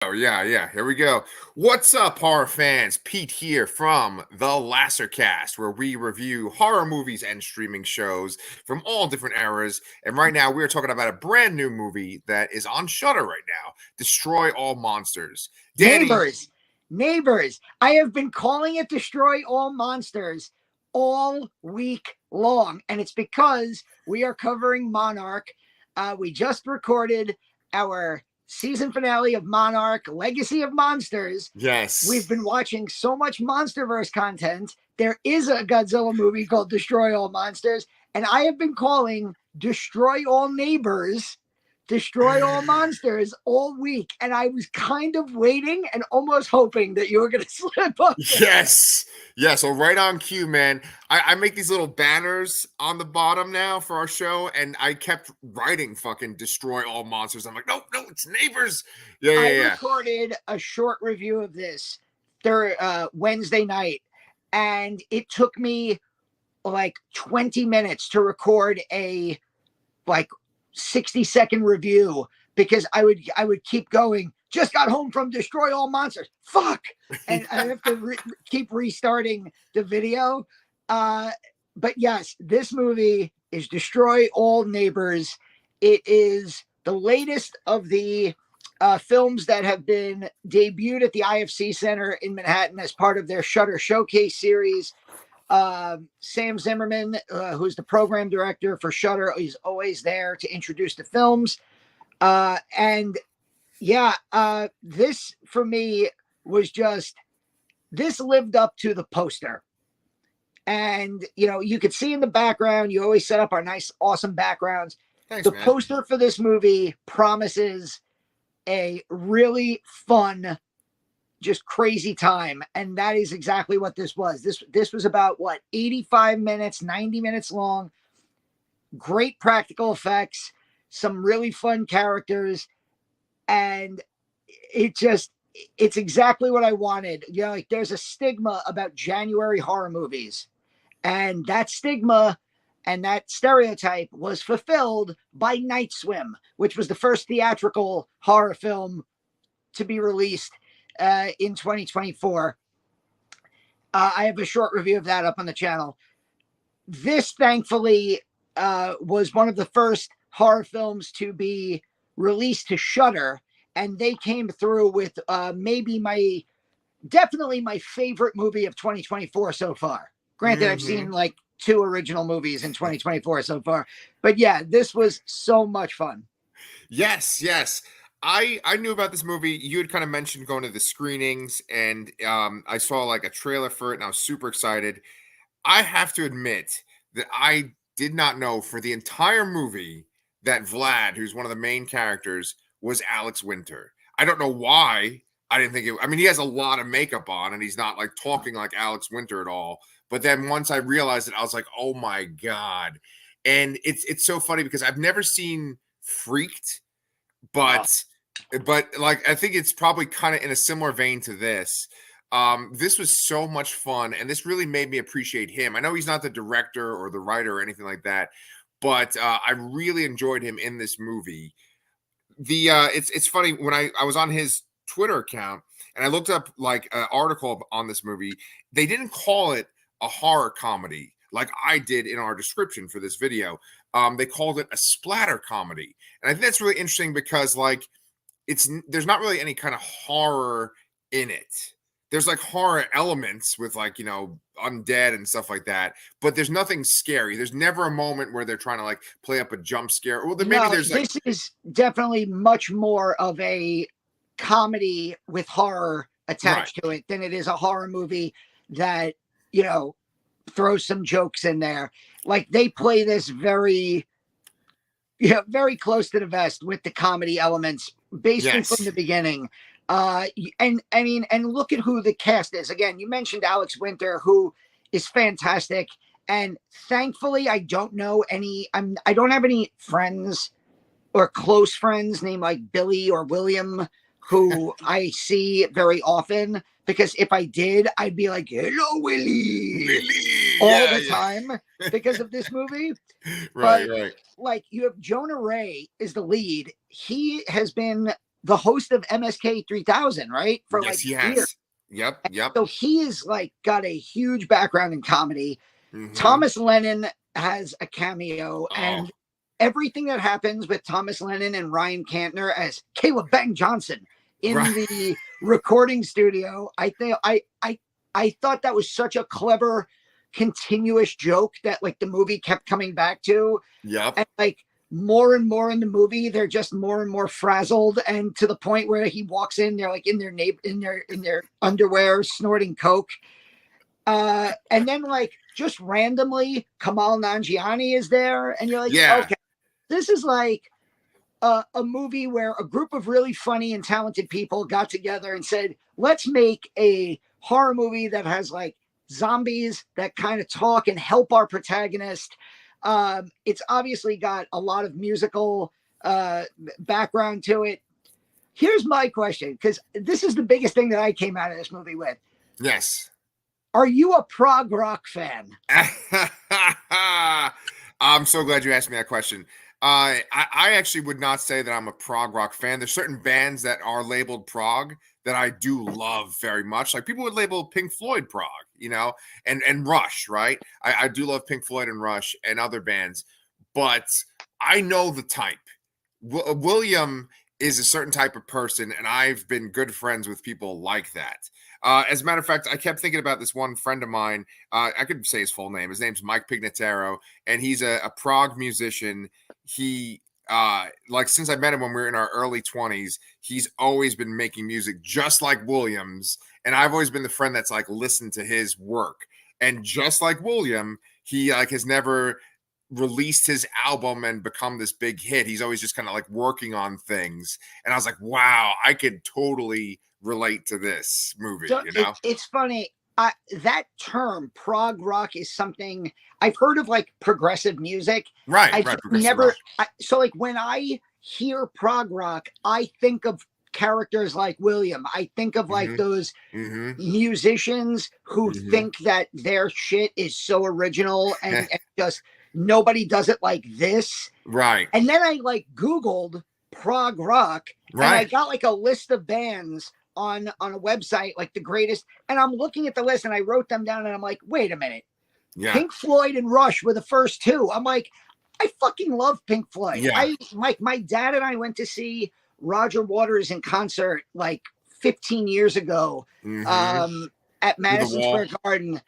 go. Yeah. Here we go. What's up, horror fans? Pete here from the Lassercast, where we review horror movies and streaming shows from all different eras. And right now, we're talking about a brand new movie that is on Shudder right now, Destroy All Monsters. Danny. Neighbors. I have been calling it Destroy All Monsters all week long, and it's because we are covering Monarch. We just recorded our season finale of Monarch, Legacy of Monsters. Yes. We've been watching so much Monsterverse content. There is a Godzilla movie called Destroy All Monsters, and I have been calling Destroy All Neighbors, Destroy All Monsters all week. And I was kind of waiting and almost hoping that you were going to slip up. Yes. So right on cue, man. I make these little banners on the bottom now for our show, and I kept writing fucking Destroy All Monsters. I'm like, no, it's Neighbors. I recorded a short review of this Wednesday night, and it took me like 20 minutes to record a 60-second review because I would keep going. Just got home from Destroy All Monsters. Fuck. And I have to keep restarting the video. But yes, this movie is Destroy All Neighbors. It is the latest of the films that have been debuted at the IFC Center in Manhattan as part of their Shudder Showcase series. Sam Zimmerman, who's the program director for Shudder, is always there to introduce the films. This for me was this lived up to the poster. And, you could see in the background, you always set up our nice, awesome backgrounds. Thanks, man. Poster for this movie promises a really fun, just crazy time, and that is exactly what this was. This was about 85 minutes, 90 minutes long. Great practical effects, some really fun characters, and it's exactly what I wanted. There's a stigma about January horror movies, and that stigma and that stereotype was fulfilled by Night Swim, which was the first theatrical horror film to be released in 2024. I have a short review of that up on the channel. This, thankfully, was one of the first horror films to be released to Shudder, and they came through with definitely my favorite movie of 2024 so far. Granted, I've seen 2 original movies in 2024 so far, but yeah, this was so much fun. Yes. I knew about this movie. You had kind of mentioned going to the screenings, and I saw a trailer for it, and I was super excited. I have to admit that I did not know for the entire movie that Vlad, who's one of the main characters, was Alex Winter. I don't know why I didn't think it. I mean, he has a lot of makeup on, and he's not talking like Alex Winter at all. But then once I realized it, I was like, oh my God. And it's so funny because I've never seen Freaked, but I think it's probably kind of in a similar vein to this. This was so much fun, and this really made me appreciate him. I know he's not the director or the writer or anything like that, but I really enjoyed him in this movie. It's funny when I was on his Twitter account and I looked up an article on this movie. They didn't call it a horror comedy like I did in our description for this video. They called it a splatter comedy, and I think that's really interesting because there's not really any kind of horror in it. There's horror elements with undead and stuff like that, but there's nothing scary. There's never a moment where they're trying to play up a jump scare. Well, this is definitely much more of a comedy with horror attached to it than it is a horror movie that throws some jokes in there. They play this very close to the vest with the comedy elements basically from the beginning. And look at who the cast is. Again, you mentioned Alex Winter, who is fantastic. And thankfully, I don't know I don't have any friends or close friends named Billy or William who I see very often, because if I did, I'd be like, hello, Willie, all the time because of this movie. Right. You have Jonah Ray is the lead. He has been the host of MSK 3000, right? For Yes, like he years. has. Yep, yep. So he is like got a huge background in comedy. Hmm. Thomas Lennon has a cameo, Oh, and everything that happens with Thomas Lennon and Ryan Cantner as Caleb Bang Johnson in right. the recording studio, I thought that was such a clever continuous joke that like the movie kept coming back to, Yep. and like more and more in the movie they're just more and more frazzled, and to the point where he walks in, they're like in their in their underwear snorting coke, and then like just randomly Kamal Nanjiani is there, and you're like, Yeah. okay, this is like a movie where a group of really funny and talented people got together and said, let's make a horror movie that has like zombies that kind of talk and help our protagonist. It's obviously got a lot of musical background to it. Here's my question, because this is the biggest thing that I came out of this movie with. Yes. Are you a prog rock fan? I'm so glad you asked me that question. I actually would not say that I'm a prog rock fan. There's certain bands that are labeled prog that I do love very much. Like people would label Pink Floyd prog, and Rush, right? I do love Pink Floyd and Rush and other bands, but I know the type. William is a certain type of person, and I've been good friends with people like that. As a matter of fact, I kept thinking about this one friend of mine. I could say his full name. His name's Mike Pignataro, and he's a prog musician. He like since I met him when we were in our early 20s, he's always been making music just like Williams, and I've always been the friend that's like listened to his work. And just like William, he like has never released his album and become this big hit. He's always just kind of like working on things. And I was like, wow, I could totally relate to this movie, So it's funny. That term prog rock is something I've heard of, like progressive music. Right, I right. just Progressive never. rock. So like when I hear prog rock, I think of characters like William. I think of like Mm-hmm. those Mm-hmm. musicians who Mm-hmm. think that their shit is so original and just nobody does it like this. Right. And then I like Googled prog rock, and I Right. got like a list of bands on a website, like the greatest. And I'm looking at the list, and I wrote them down, and I'm like, wait a minute. Yeah. Pink Floyd and Rush were the first two. I'm like, I fucking love Pink Floyd. Yeah. My dad and I went to see Roger Waters in concert like 15 years ago, Mm-hmm. at To the Madison wall. Square Garden.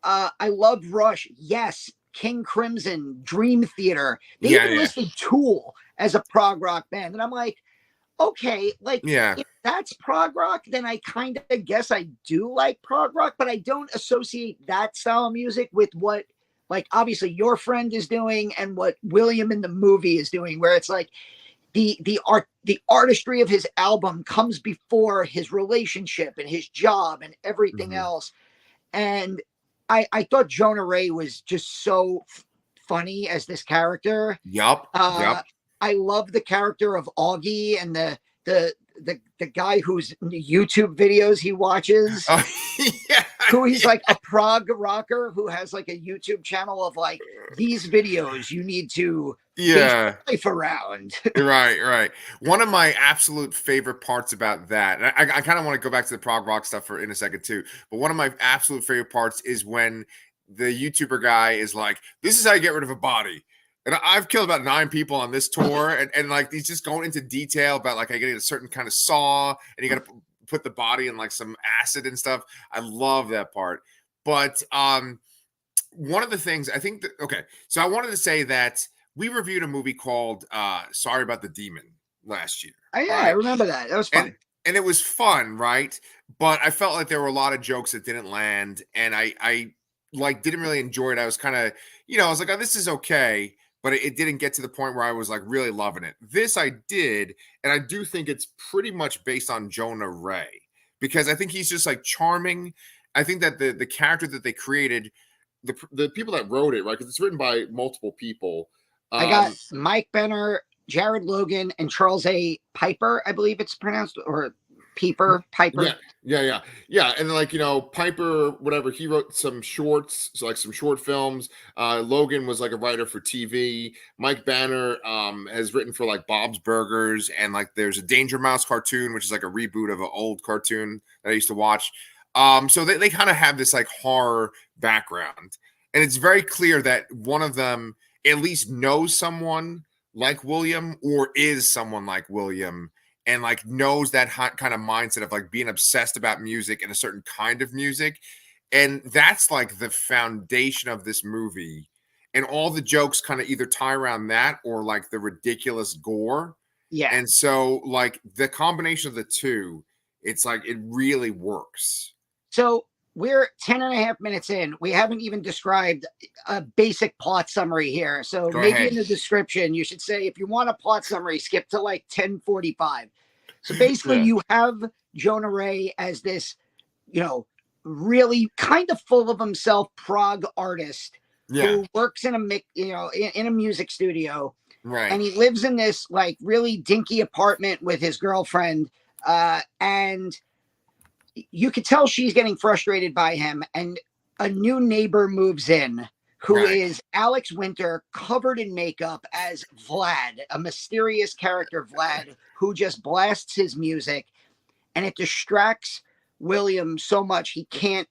I loved Rush. Yes. King Crimson, Dream Theater. They Yeah, even yeah. listed Tool as a prog rock band. And I'm like, okay, like Yeah. if that's prog rock, then I kind of guess I do like prog rock, but I don't associate that style of music with what, like, obviously your friend is doing and what William in the movie is doing, where it's like the artistry of his album comes before his relationship and his job and everything Mm-hmm. else. And I thought Jonah Ray was just so funny as this character. Yup. Yup. I love the character of Augie and the guy whose YouTube videos he watches, Oh, yeah. who he's like a prog rocker who has like a YouTube channel of like these videos you need to base Yeah. your life around. Right, right. One of my absolute favorite parts about that, and I kind of want to go back to the prog rock stuff in a second too, but one of my absolute favorite parts is when the YouTuber guy is like, this is how you get rid of a body. And I've killed about 9 people on this tour, and like he's just going into detail about like I get a certain kind of saw, and you got to put the body in like some acid and stuff. I love that part. But one of the things I think that, okay, so I wanted to say that we reviewed a movie called Sorry About the Demon last year. Yeah, I Right. remember that. That was And fun. and it was fun, right? But I felt like there were a lot of jokes that didn't land, and I like didn't really enjoy it. I was kind of, I was like, oh, this is okay, but it didn't get to the point where I was like really loving it. This I did, and I do think it's pretty much based on Jonah Ray because I think he's just like charming. I think that the character that they created, the people that wrote it, right? Because it's written by multiple people. I got Mike Benner, Jared Logan, and Charles A. Piper, I believe it's pronounced, or Piper. Yeah, Yeah. And then, like, Piper, whatever, he wrote some shorts, so like some short films. Logan was like a writer for TV. Mike Banner has written for like Bob's Burgers, and like there's a Danger Mouse cartoon, which is like a reboot of an old cartoon that I used to watch. So they kind of have this like horror background. And it's very clear that one of them at least knows someone like William or is someone like William, and like knows that kind of mindset of like being obsessed about music and a certain kind of music. And that's like the foundation of this movie. And all the jokes kind of either tie around that or like the ridiculous gore. Yeah. And so, like, the combination of the two, it's like it really works. So we're 10 and a half minutes in. We haven't even described a basic plot summary here. So Go maybe ahead. in the description, you should say, if you want a plot summary, skip to like 10:45. So basically, Yeah. you have Jonah Ray as this, really kind of full of himself prog artist Yeah. who works in a music studio, Right. and he lives in this like really dinky apartment with his girlfriend, and you could tell she's getting frustrated by him, and a new neighbor moves in who Right. is Alex Winter, covered in makeup as Vlad, a mysterious character, Vlad, who just blasts his music, and it distracts William so much he can't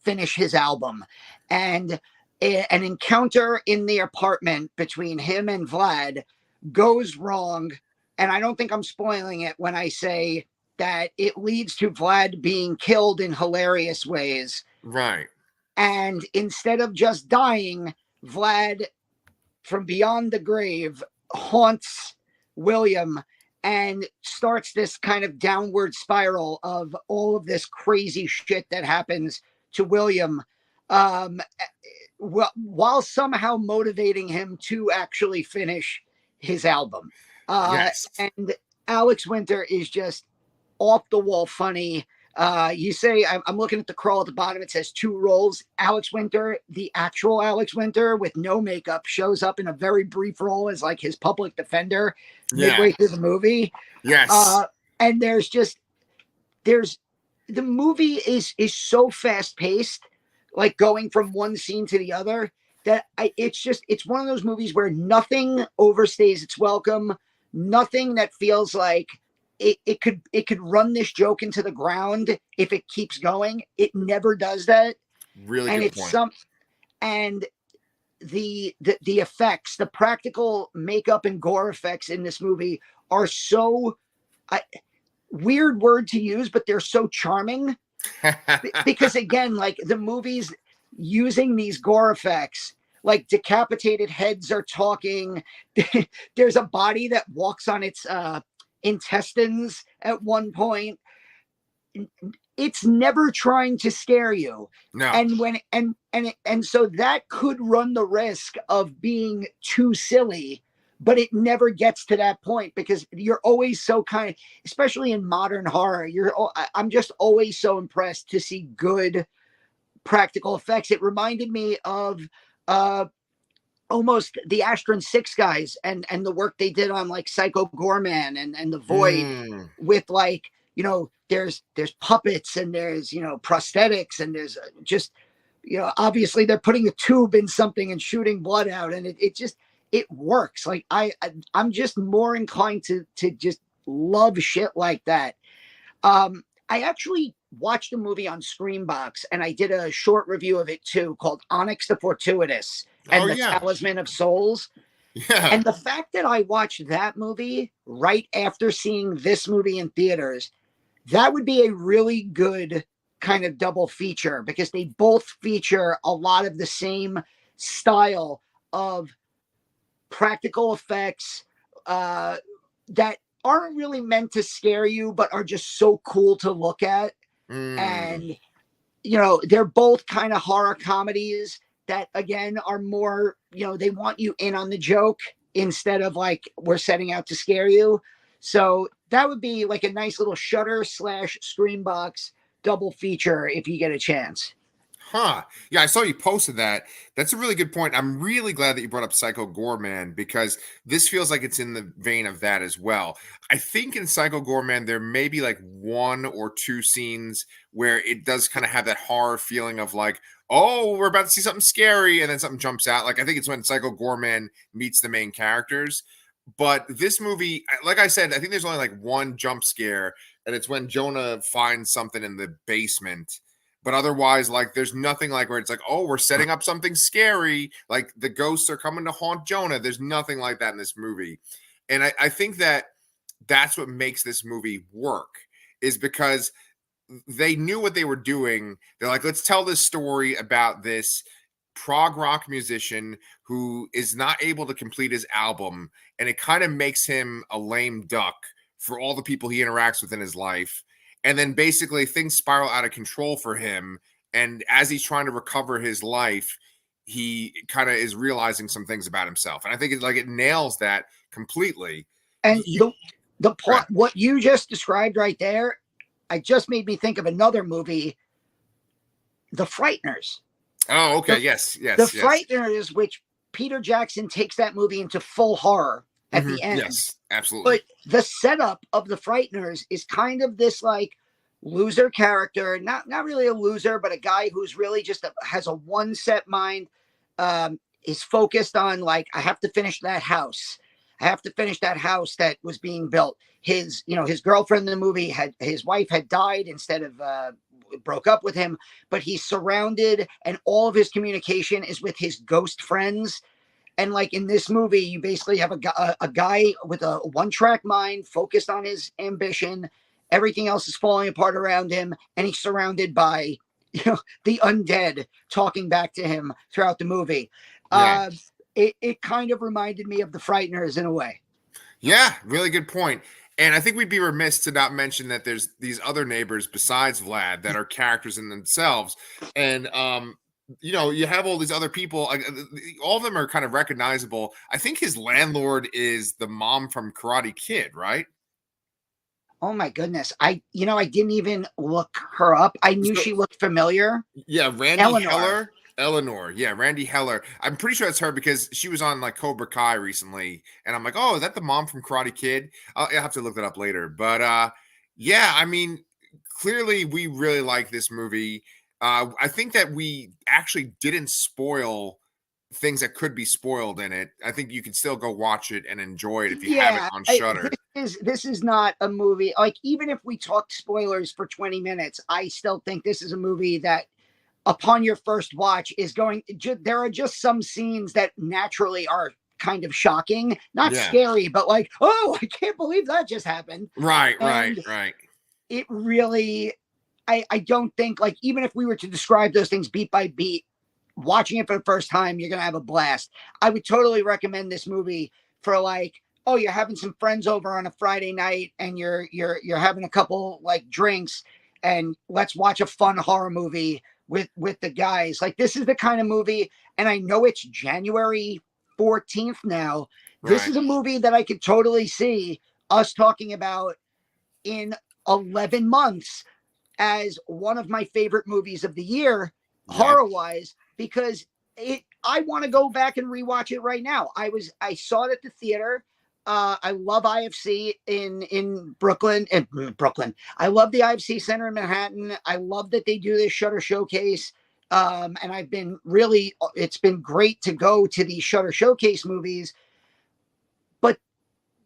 finish his album. And an encounter in the apartment between him and Vlad goes wrong. And I don't think I'm spoiling it when I say that it leads to Vlad being killed in hilarious ways. Right. And instead of just dying, Vlad from beyond the grave haunts William and starts this kind of downward spiral of all of this crazy shit that happens to William, while somehow motivating him to actually finish his album. Yes. And Alex Winter is just off the wall funny. You say, I'm looking at the crawl at the bottom. It says 2 roles. Alex Winter, the actual Alex Winter with no makeup, shows up in a very brief role as like his public defender midway through the movie. Yes. And the movie is so fast paced, like going from one scene to the other, that it's one of those movies where nothing overstays its welcome. Nothing that feels like it could run this joke into the ground if it keeps going. It never does that. Really And good it's point. and the effects, the practical makeup and gore effects in this movie are so weird word to use, but they're so charming because again, like the movie's using these gore effects, like decapitated heads are talking. There's a body that walks on its intestines at one point. It's never trying to scare you. No. And so that could run the risk of being too silly, but it never gets to that point because you're always so kind of, especially in modern horror, I'm just always so impressed to see good practical effects. It reminded me of almost the Astron 6 guys and the work they did on like Psycho Gorman and The Void with like, there's puppets and there's, prosthetics and there's just, obviously they're putting a tube in something and shooting blood out, and it works. Like I'm just more inclined to just love shit like that. I actually watched a movie on Screambox, and I did a short review of it too, called Onyx the Fortuitous and the Talisman of Souls. Yeah. And the fact that I watched that movie right after seeing this movie in theaters, that would be a really good kind of double feature because they both feature a lot of the same style of practical effects that aren't really meant to scare you, but are just so cool to look at. And, they're both kind of horror comedies that, again, are more, they want you in on the joke instead of like, we're setting out to scare you. So that would be like a nice little Shudder / Screambox double feature if you get a chance. Huh. Yeah, I saw you posted that. That's a really good point. I'm really glad that you brought up Psycho Goreman because this feels like it's in the vein of that as well. I think in Psycho Goreman there may be like one or two scenes where it does kind of have that horror feeling of like, oh, we're about to see something scary, and then something jumps out. Like I think it's when Psycho Goreman meets the main characters. But this movie, like I said, I think there's only like one jump scare, and it's when Jonah finds something in the basement, but otherwise, like, there's nothing like where it's like, oh, we're setting up something scary. Like the ghosts are coming to haunt Jonah. There's nothing like that in this movie. And I think that that's what makes this movie work, is because they knew what they were doing. They're like, let's tell this story about this prog rock musician who is not able to complete his album. And it kind of makes him a lame duck for all the people he interacts with in his life. And then basically things spiral out of control for him. And as he's trying to recover his life, he kind of is realizing some things about himself. And I think it nails that completely. And You, the part, what you just described right there, I just made me think of another movie, The Frighteners. oh, okay. The, Yes. the Yes. Yes. Frighteners, which Peter Jackson takes that movie into full horror at the end. Yes, absolutely. But the setup of The Frighteners is kind of this like loser character, not really a loser, but a guy who's really just has a one set mind, is focused on like, I have to finish that house. I have to finish that house that was being built. His girlfriend in the movie his wife had died instead of broke up with him, but he's surrounded and all of his communication is with his ghost friends. And like in this movie, you basically have a guy with a one-track mind focused on his ambition. Everything else is falling apart around him, and he's surrounded by the undead talking back to him throughout the movie. Yeah. It kind of reminded me of The Frighteners in a way. Yeah, really good point. And I think we'd be remiss to not mention that there's these other neighbors besides Vlad that are characters in themselves. And you have all these other people, all of them are kind of recognizable. I think his landlord is the mom from Karate Kid, right? Oh my goodness. I didn't even look her up. I knew So, she looked familiar. yeah, Randy Eleanor. Heller. Eleanor, yeah, Randy Heller. I'm pretty sure it's her because she was on like Cobra Kai recently, and I'm like, oh, is that the mom from Karate Kid? I'll have to look that up later. But yeah, I mean, clearly we really like this movie. I think that we actually didn't spoil things that could be spoiled in it. I think you can still go watch it and enjoy it if you have it on Shudder. This is not a movie. Like, even if we talked spoilers for 20 minutes, I still think this is a movie that upon your first watch is going, there are just some scenes that naturally are kind of shocking, not scary, but like, oh, I can't believe that just happened. Right. It really, I don't think, like, even if we were to describe those things beat by beat, watching it for the first time, you're going to have a blast. I would totally recommend this movie for like, oh, you're having some friends over on a Friday night and you're having a couple like drinks and let's watch a fun horror movie with the guys. Like, this is the kind of movie, and I know it's January 14th now. Right. This is a movie that I could totally see us talking about in 11 months as one of my favorite movies of the year, horror-wise, because I want to go back and rewatch it right now. I saw it at the theater. I love IFC in Brooklyn. I love the IFC Center in Manhattan. I love that they do this Shudder Showcase. And it's been great to go to these Shudder Showcase movies. But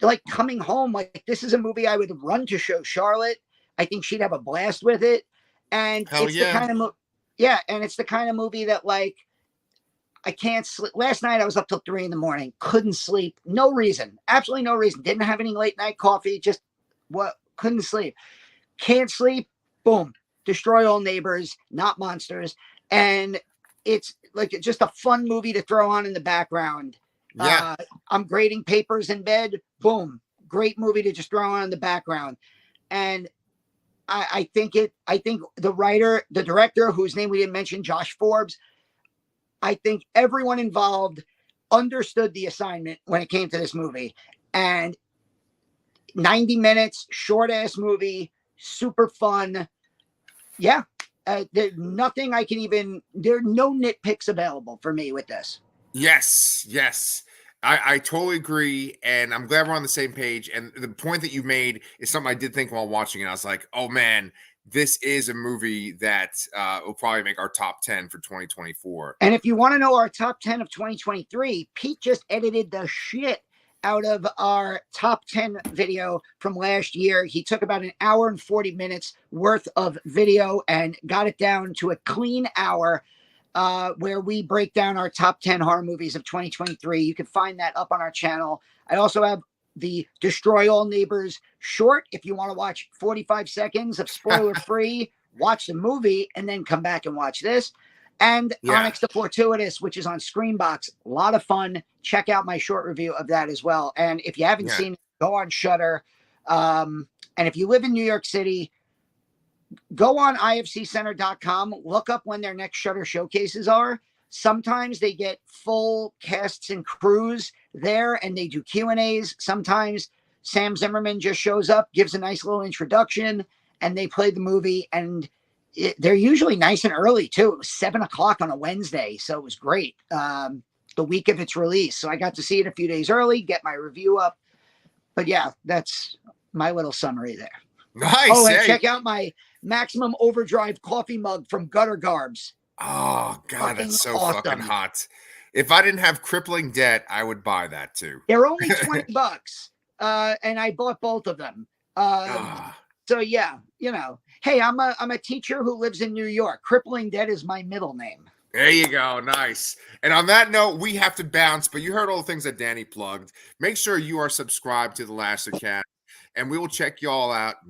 like coming home, like, this is a movie I would run to show Charlotte. I think she'd have a blast with it. And it's the kind of and it's the kind of movie that, like, I can't sleep. Last night I was up till 3 a.m, couldn't sleep. No reason. Absolutely no reason. Didn't have any late night coffee. Just couldn't sleep. Can't sleep. Boom. Destroy All Neighbors, Not Monsters. And it's like just a fun movie to throw on in the background. Yeah. I'm grading papers in bed. Boom. Great movie to just throw on in the background. And I think the writer, the director, whose name we didn't mention, Josh Forbes, I think everyone involved understood the assignment when it came to this movie. And 90 minutes, short ass movie, super fun. Yeah. There's nothing I can even. There are no nitpicks available for me with this. Yes, yes. I totally agree, and I'm glad we're on the same page. And the point that you made is something I did think while watching it. I was like, oh man, this is a movie that will probably make our top 10 for 2024. And if you want to know our top 10 of 2023, Pete just edited the shit out of our top 10 video from last year. He took about an hour and 40 minutes worth of video and got it down to a clean hour, where we break down our top 10 horror movies of 2023. You can find that up on our channel. I also have the Destroy All Neighbors short. If you want to watch 45 seconds of spoiler free, watch the movie and then come back and watch this. And Onyx the Fortuitous, which is on Screenbox. A lot of fun. Check out my short review of that as well. And if you haven't seen it, go on Shudder. And if you live in New York City, go on ifccenter.com, look up when their next Shudder showcases are. Sometimes they get full casts and crews there and they do Q&As. Sometimes Sam Zimmerman just shows up, gives a nice little introduction, and they play the movie. And they're usually nice and early too. It was 7 o'clock on a Wednesday, so it was great. The week of its release. So I got to see it a few days early, get my review up. But yeah, that's my little summary there. Nice. Oh, and check out my Maximum Overdrive coffee mug from Gutter Garbs. Oh God, Fucking that's so awesome. fucking hot. If I didn't have crippling debt, I would buy that too. They're only $20, and I bought both of them. So yeah, you know, hey, I'm a teacher who lives in New York. Crippling debt is my middle name. There you go. Nice. And on that note, we have to bounce, but you heard all the things that Danny plugged. Make sure you are subscribed to the Lasser Cast, and we will check you all out